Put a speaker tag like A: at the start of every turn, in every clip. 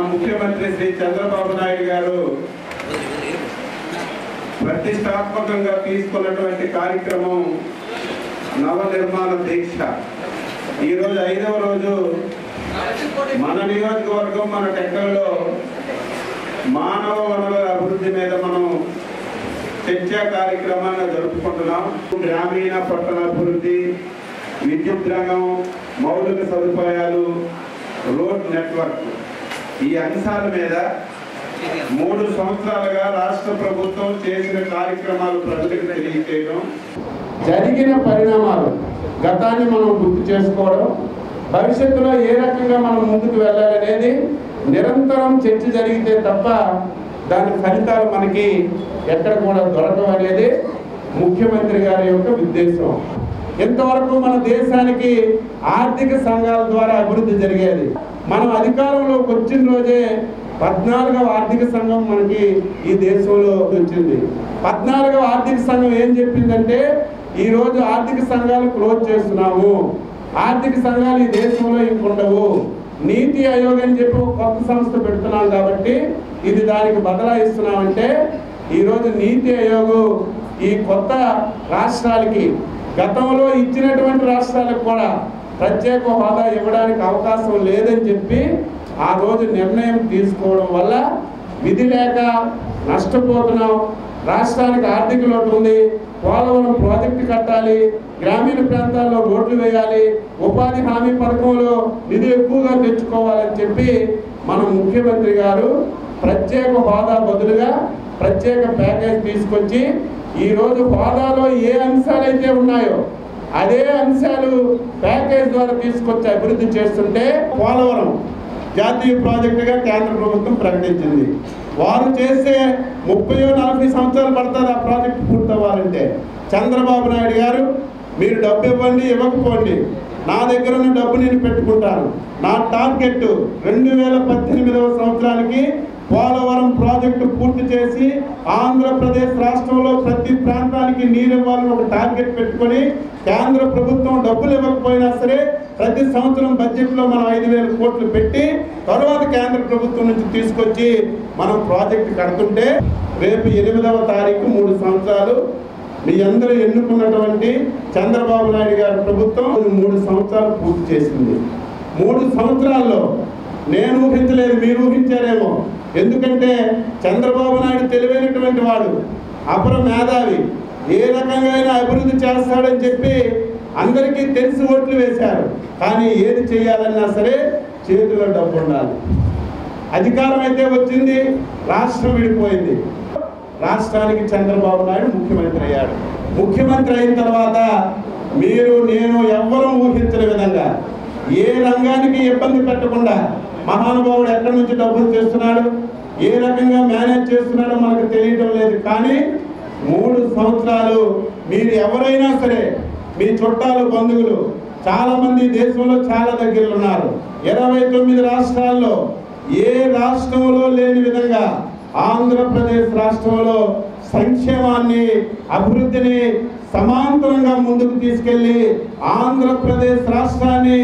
A: ముఖ్యమంత్రి శ్రీ చంద్రబాబు నాయుడు గారు ప్రతిష్టాత్మకంగా తీసుకున్నటువంటి కార్యక్రమం నవనిర్మాణ దీక్ష. ఈరోజు 5వ రోజు మన నియోజకవర్గం మన టెక్కల్లో మానవ వనరుల అభివృద్ధి మీద మనం చర్చా కార్యక్రమాన్ని జరుపుకుంటున్నాం. గ్రామీణ పట్టణ అభివృద్ధి, విద్యుత్ రంగం, మౌలిక సదుపాయాలు, రోడ్ నెట్వర్క్, ఈ అంశాల మీద 3 సంవత్సరాలుగా రాష్ట్ర ప్రభుత్వం చేసిన కార్యక్రమాలు ప్రజలకు తెలియజేయడం, జరిగిన పరిణామాలు గతాన్ని మనం గుర్తు చేసుకోవడం, భవిష్యత్తులో ఏ రకంగా మనం ముందుకు వెళ్ళాలనేది నిరంతరం చర్చ జరిగితే తప్ప దాని ఫలితాలు మనకి ఎక్కడ కూడా దొరకడం అనేది ముఖ్యమంత్రి గారి యొక్క ఉద్దేశం. ఎంతవరకు మన దేశానికి ఆర్థిక సంఘాల ద్వారా అభివృద్ధి జరిగేది. మనం అధికారంలోకి వచ్చిన రోజే 14వ ఆర్థిక సంఘం మనకి ఈ దేశంలో వచ్చింది. 14వ ఆర్థిక సంఘం ఏం చెప్పిందంటే, ఈరోజు ఆర్థిక సంఘాలు క్లోజ్ చేస్తున్నాము, ఆర్థిక సంఘాలు ఈ దేశంలో ఇంకుండవు, నీతి ఆయోగ్ అని చెప్పి ఒక కొత్త సంస్థ పెడుతున్నాం కాబట్టి ఇది దానికి బదలాయిస్తున్నామంటే, ఈరోజు నీతి ఆయోగ్ ఈ కొత్త రాష్ట్రాలకి గతంలో ఇచ్చినటువంటి రాష్ట్రాలకు కూడా ప్రత్యేక హోదా ఇవ్వడానికి అవకాశం లేదని చెప్పి ఆ రోజు నిర్ణయం తీసుకోవడం వల్ల విధి లేక నష్టపోతున్నాం. రాష్ట్రానికి ఆర్థిక లోటు ఉంది, పోలవరం ప్రాజెక్టు కట్టాలి, గ్రామీణ ప్రాంతాల్లో రోడ్లు వేయాలి, ఉపాధి హామీ పథకంలో నిధులు ఎక్కువగా తెచ్చుకోవాలని చెప్పి మన ముఖ్యమంత్రి గారు ప్రత్యేక హోదా బదులుగా ప్రత్యేక ప్యాకేజ్ తీసుకొచ్చి ఈరోజు హోదాలో ఏ అంశాలైతే ఉన్నాయో అదే అంశాలు ప్యాకేజ్ ద్వారా తీసుకొచ్చి అభివృద్ధి చేస్తుంటే, పోలవరం జాతీయ ప్రాజెక్టుగా కేంద్ర ప్రభుత్వం ప్రకటించింది. వారు చేసే 30-40 సంవత్సరాలు పడుతుంది ఆ ప్రాజెక్టు పూర్తవ్వాలంటే. చంద్రబాబు నాయుడు గారు మీరు డబ్బు ఇవ్వండి, ఇవ్వకపోండి, నా దగ్గర ఉన్న డబ్బు నేను పెట్టుకుంటాను, నా టార్గెట్ 2018వ సంవత్సరానికి పోలవరం ప్రాజెక్టు పూర్తి చేసి ఆంధ్రప్రదేశ్ రాష్ట్రంలో ప్రతి ప్రాంతానికి నీరు ఇవ్వాలని ఒక టార్గెట్ పెట్టుకొని, కేంద్ర ప్రభుత్వం డబ్బులు ఇవ్వకపోయినా సరే ప్రతి సంవత్సరం బడ్జెట్లో మనం 5,000 కోట్లు పెట్టి తర్వాత కేంద్ర ప్రభుత్వం నుంచి తీసుకొచ్చి మనం ప్రాజెక్టు కడుతుంటే, రేపు 8వ తారీఖు 3 సంవత్సరాలు మీ అందరూ ఎన్నుకున్నటువంటి చంద్రబాబు నాయుడు గారి ప్రభుత్వం 3 సంవత్సరాలు పూర్తి చేసింది. 3 సంవత్సరాల్లో నేను ఊహించలేదు, మీరు ఊహించారేమో. ఎందుకంటే చంద్రబాబు నాయుడు తెలివైనటువంటి వాడు, అపర మేధావి, ఏ రకంగా అయినా అభివృద్ధి చేస్తాడని చెప్పి అందరికీ తెలిసి ఓట్లు వేశారు. కానీ ఏది చేయాలన్నా సరే చేతిలో డబ్బు ఉండాలి. అధికారం అయితే వచ్చింది, రాష్ట్రం విడిపోయింది. రాష్ట్రానికి చంద్రబాబు నాయుడు ముఖ్యమంత్రి అయ్యాడు. ముఖ్యమంత్రి అయిన తర్వాత మీరు నేను ఎవ్వరూ ఊహించని విధంగా ఏ రంగానికి ఇబ్బంది పెట్టకుండా మహానుభావుడు ఎక్కడి నుంచి డబ్బులు చేస్తున్నాడు, ఏ రకంగా మేనేజ్ చేస్తున్నాడో మనకు తెలియటం లేదు. కానీ 3 సంవత్సరాలు మీరు ఎవరైనా సరే, మీ చుట్టాలు, బంధువులు చాలామంది దేశంలో చాలా దగ్గరలో ఉన్నారు. 29 రాష్ట్రాల్లో ఏ రాష్ట్రంలో లేని విధంగా ఆంధ్రప్రదేశ్ రాష్ట్రంలో సంక్షేమాన్ని, అభివృద్ధిని సమాంతరంగా ముందుకు తీసుకెళ్లి ఆంధ్రప్రదేశ్ రాష్ట్రాన్ని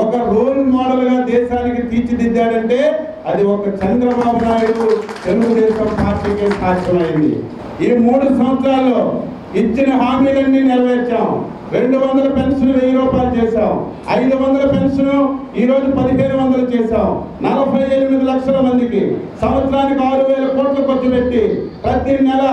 A: ఒక రోల్ మోడల్గా దేశానికి తీర్చిదిద్దాడంటే అది ఒక చంద్రబాబు నాయుడు తెలుగుదేశం పార్టీకే సాధ్యమైంది. ఈ 3 సంవత్సరాల్లో ఇచ్చిన హామీలన్నీ నెరవేర్చాం. 200 పెన్షన్ 1000 రూపాయలు చేశాం, 500 పెన్షన్ ఈరోజు 1500 చేశాం, 48 లక్షల మందికి సంవత్సరానికి 6,000 కోట్లు ఖర్చు పెట్టి ప్రతి నెల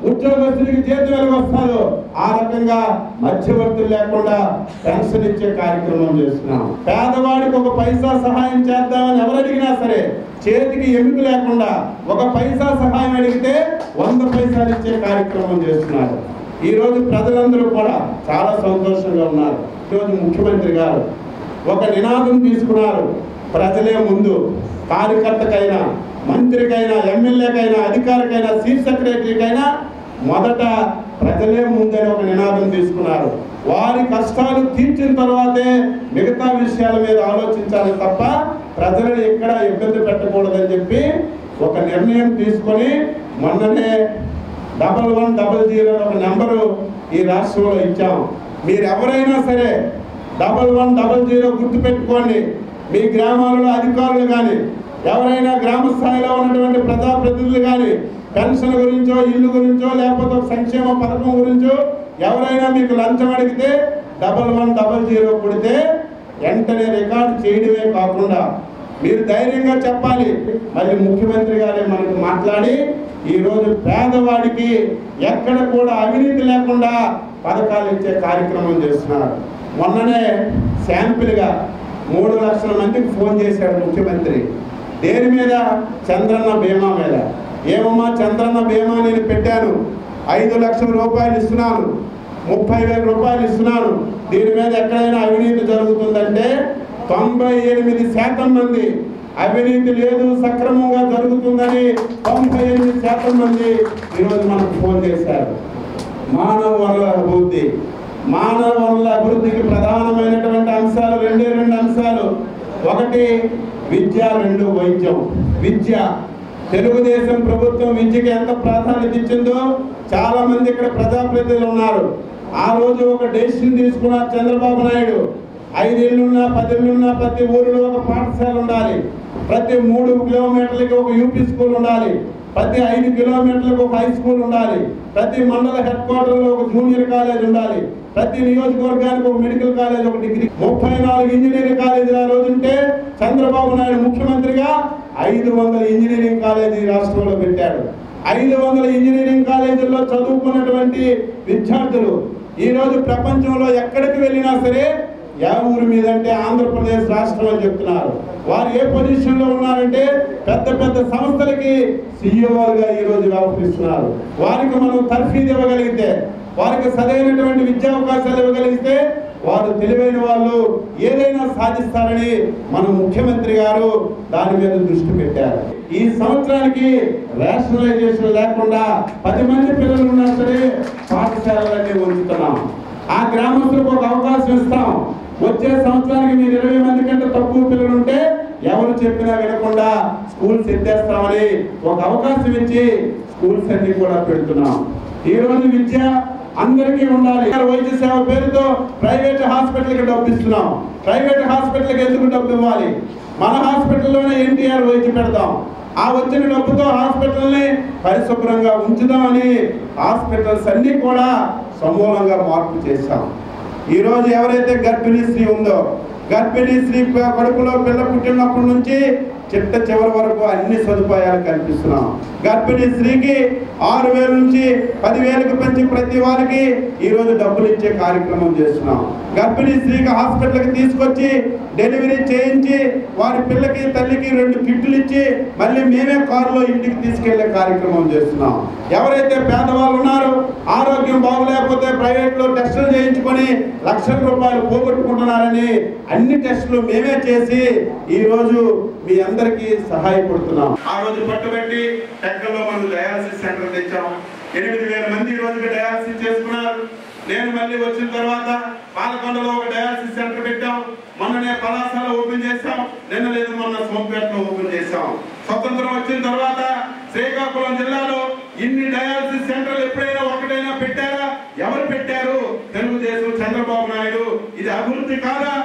A: ఉద్యోగస్తుడికి జీతం ఎలా వస్తారో ఆ రకంగా మధ్యవర్తులు లేకుండా పెన్షన్ ఇచ్చే కార్యక్రమం చేస్తున్నాం. పేదవాడికి ఒక పైసా సహాయం చేద్దామని ఎవరు అడిగినా సరే చేతికి ఎముక లేకుండా ఒక పైసా సహాయం అడిగితే 100 పైసలు ఇచ్చే కార్యక్రమం చేస్తున్నారు. ఈరోజు ప్రజలందరూ కూడా చాలా సంతోషంగా ఉన్నారు. ఈరోజు ముఖ్యమంత్రి గారు ఒక నినాదం తీసుకున్నారు, ప్రజలే ముందు. కార్యకర్తకైనా, మంత్రికైనా, ఎమ్మెల్యేకైనా, అధికారికైనా, చీఫ్ సెక్రటరీకైనా మొదట ప్రజలే ముందని ఒక నినాదం తీసుకున్నారు. వారి కష్టాలు తీర్చిన తర్వాతే మిగతా విషయాల మీద ఆలోచించాలి తప్ప ప్రజలను ఎక్కడ ఇబ్బంది పెట్టకూడదని చెప్పి ఒక నిర్ణయం తీసుకొని మొన్ననే 1100 ఒక నెంబరు ఈ రాష్ట్రంలో ఇచ్చాం. మీరు ఎవరైనా సరే 1100 గుర్తుపెట్టుకోండి. మీ గ్రామాలలో అధికారులు కానీ ఎవరైనా గ్రామ స్థాయిలో ఉన్నటువంటి ప్రజాప్రతినిధులు కానీ పెన్షన్ గురించో ఇల్లు గురించో లేకపోతే ఒక సంక్షేమ పథకం గురించో ఎవరైనా మీకు లంచం అడిగితే 1100 కొడితే వెంటనే రికార్డు చేయడమే కాకుండా మీరు ధైర్యంగా చెప్పాలి. మళ్ళీ ముఖ్యమంత్రి గారే మనకు మాట్లాడి ఈరోజు పేదవాడికి ఎక్కడ కూడా అవినీతి లేకుండా పథకాలు ఇచ్చే కార్యక్రమం చేస్తున్నారు. మొన్ననే శాంపిల్గా 3 లక్షల మందికి ఫోన్ చేశాడు ముఖ్యమంత్రి. దేని మీద? చంద్రన్న బీమా మీద. ఏమమ్మా చంద్రన్న బీమా నేను పెట్టాను, 5 లక్షల రూపాయలు ఇస్తున్నాను, 30,000 రూపాయలు ఇస్తున్నాను, దీని మీద ఎక్కడైనా అవినీతి జరుగుతుందంటే 98% మంది అవినీతి లేదు, సక్రమంగా జరుగుతుందని 98% మంది ఈరోజు మనకు ఫోన్ చేశారు. మానవ వనరుల అభివృద్ధి, మానవ వనరుల అభివృద్ధికి ప్రధానమైనటువంటి అంశాలు 2 అంశాలు. 1 విద్య, 2 వైద్యం. విద్య, తెలుగుదేశం ప్రభుత్వం విద్యకి ఎంత ప్రాధాన్యత ఇచ్చిందో చాలా మంది ఇక్కడ ప్రజాప్రతినిధులు ఉన్నారు. ఆ రోజు ఒక డెసిషన్ తీసుకున్నారు చంద్రబాబు నాయుడు. 5 ఇళ్ళున్నా 10 ఇళ్ళున్నా ప్రతి ఊరిలో ఒక పాఠశాల ఉండాలి, ప్రతి 3 కిలోమీటర్లకి ఒక యూపీ స్కూల్ ఉండాలి, ప్రతి 5 కిలోమీటర్లకు ఒక హై స్కూల్ ఉండాలి, ప్రతి మండల హెడ్ క్వార్టర్లో ఒక జూనియర్ కాలేజ్ ఉండాలి, ప్రతి నియోజకవర్గానికి ఒక మెడికల్ కాలేజ్, ఒక డిగ్రీ, 34 ఇంజనీరింగ్ కాలేజీలు ఆ రోజు ఉంటే చంద్రబాబు నాయుడు ముఖ్యమంత్రిగా 500 ఇంజనీరింగ్ కాలేజీ రాష్ట్రంలో పెట్టాడు. 500 ఇంజనీరింగ్ కాలేజీల్లో చదువుకున్నటువంటి విద్యార్థులు ఈరోజు ప్రపంచంలో ఎక్కడికి వెళ్ళినా సరే ఏ ఊరి మీద అంటే ఆంధ్రప్రదేశ్ రాష్ట్రం అని చెప్తున్నారు. వారు ఏ పొజిషన్లో ఉన్నారంటే పెద్ద పెద్ద సంస్థలకి సీఈఓలుగా ఈరోజు వ్యవహరిస్తున్నారు. వారికి మనం తర్ఫీదు ఇవ్వగలిగితే, వారికి సరైనటువంటి విద్యా అవకాశాలు ఇవ్వగలిగితే వారు తెలివైన వాళ్ళు ఏదైనా సాధిస్తారని మన ముఖ్యమంత్రి గారు దాని మీద దృష్టి పెట్టారు. ఈ సంవత్సరానికి రేషనలైజేషన్ లేకుండా 10 మంది పిల్లలు ఉన్నా సరే పాఠశాలలన్నీ ఉంచుతున్నాం. ఆ గ్రామస్తులకు ఒక అవకాశం ఇస్తాం. వచ్చే సంవత్సరానికి మీరు 20 మంది కంటే తక్కువ పిల్లలు ఉంటే ఎవరు చెప్పినా వినకుండా స్కూల్స్ ఎత్తేస్తామని ఒక అవకాశం ఇచ్చి స్కూల్స్ అన్ని కూడా పెడుతున్నాం. ఈరోజు విద్య అందరికీ ఉండాలి. వైద్య సేవ పేరుతో ప్రైవేట్ హాస్పిటల్కి డబ్బు ఇస్తున్నాం. ప్రైవేట్ హాస్పిటల్కి ఎందుకు డబ్బు ఇవ్వాలి? మన హాస్పిటల్లోనే ఎన్టీఆర్ వైద్యం పెడతాం. ఆ వచ్చిన డబ్బుతో హాస్పిటల్ని పరిశుభ్రంగా ఉంచుదామని హాస్పిటల్స్ అన్నీ కూడా సమూలంగా మార్పు చేశాం. ఈరోజు ఎవరైతే గర్భిణీ స్త్రీ ఉందో, గర్భిణీ స్త్రీ కడుపులో పిల్ల పుట్టినప్పటి నుంచి చిట్ట చివరి వరకు అన్ని సదుపాయాలు కల్పిస్తున్నాం. గర్భిణీ స్త్రీకి 6,000 నుంచి 10,000కి పెంచి ప్రతి వారికి ఈరోజు డబ్బులు ఇచ్చే కార్యక్రమం చేస్తున్నాం. గర్భిణీ స్త్రీకి హాస్పిటల్కి తీసుకొచ్చి డెలివరీ చేయించి వారి పిల్లకి తల్లికి 2 కిట్లు ఇచ్చి మళ్ళీ మేమే కారులో ఇంటికి తీసుకెళ్లే కార్యక్రమం చేస్తున్నాం. ఎవరైతే పేదవాళ్ళు ఉన్నారో ఆరోగ్యం బాగోలేకపోతే ప్రైవేట్లో టెస్టులు చేయించుకొని లక్షల రూపాయలు పోగొట్టుకుంటున్నారని అన్ని టెస్టులు మేమే చేసి ఈరోజు మీ అందరికీ సహాయపడుతున్నాం. ఆ రోజు పట్టుబట్టి టెక్కల్లో మనం డయాలసిస్ సెంటర్ తెచ్చాం. 8,000 మంది ఈ రోజుకి డయాలసిస్ చేసుకున్నారు. నేను మళ్ళీ వచ్చిన తర్వాత పాలకొండలో ఒక డయాలసిస్ సెంటర్ పెట్టాం. మొన్ననే పలాసలో ఓపెన్ చేశాం. నిన్న లేదు మొన్న సోంపేటలో ఓపెన్ చేశాం. స్వతంత్రం వచ్చిన తర్వాత శ్రీకాకుళం జిల్లాలో ఇన్ని డయాలసిస్ సెంటర్లు ఎప్పుడైనా ఒకటైనా పెట్టారా? ఎవరు పెట్టారు? తెలుగుదేశం, చంద్రబాబు నాయుడు. ఇది అభివృద్ధి కాదా?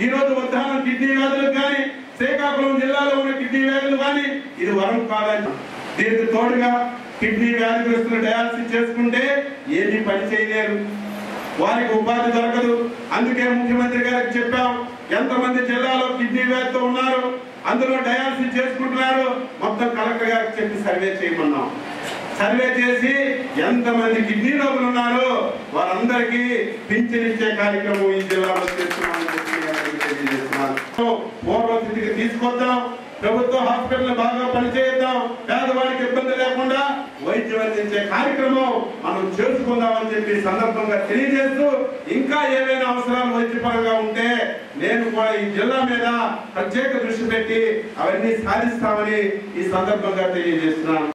A: ఈ రోజు ఉదాహరణ కిడ్నీ వ్యాధులకు కానీ శ్రీకాకుళం జిల్లాలో ఉన్న కిడ్నీ వ్యాధులు కానీ ఇది వరం కాదని, దీనికి తోడుగా కిడ్నీ వ్యాధిగ్రస్తులు డయాలసిస్ చేసుకుంటే ఏమీ పని చేయలేరు, వారికి ఉపాధి దొరకదు. అందుకే ముఖ్యమంత్రి గారికి చెప్పాం, ఎంతమంది జిల్లాలో కిడ్నీ వ్యాధితో ఉన్నారు, అందులో డయాలసిస్ చేసుకుంటున్నారు, మొత్తం కలెక్టర్ గారికి చెప్పి సర్వే చేయమన్నాం. సర్వే చేసి ఎంతమంది కిడ్నీ రోగులు ఉన్నారో వారందరికీ పింఛన్ ఇచ్చే కార్యక్రమం ఈ జిల్లాలో చేస్తున్నామని చెప్పి పూర్వస్థితికి తీసుకొద్దాం. ప్రభుత్వ హాస్పిటల్ బాగా పనిచేద్దాం. పేదవాడికి ఇబ్బంది లేకుండా వైద్యం అందించే కార్యక్రమం మనం చేసుకుందామని చెప్పి సందర్భంగా తెలియజేస్తూ, ఇంకా ఏవైనా అవసరాలు వైద్యపరంగా ఉంటే నేను కూడా ఈ జిల్లా మీద ప్రత్యేక దృష్టి పెట్టి అవన్నీ సాధిస్తామని ఈ సందర్భంగా తెలియజేస్తున్నాను.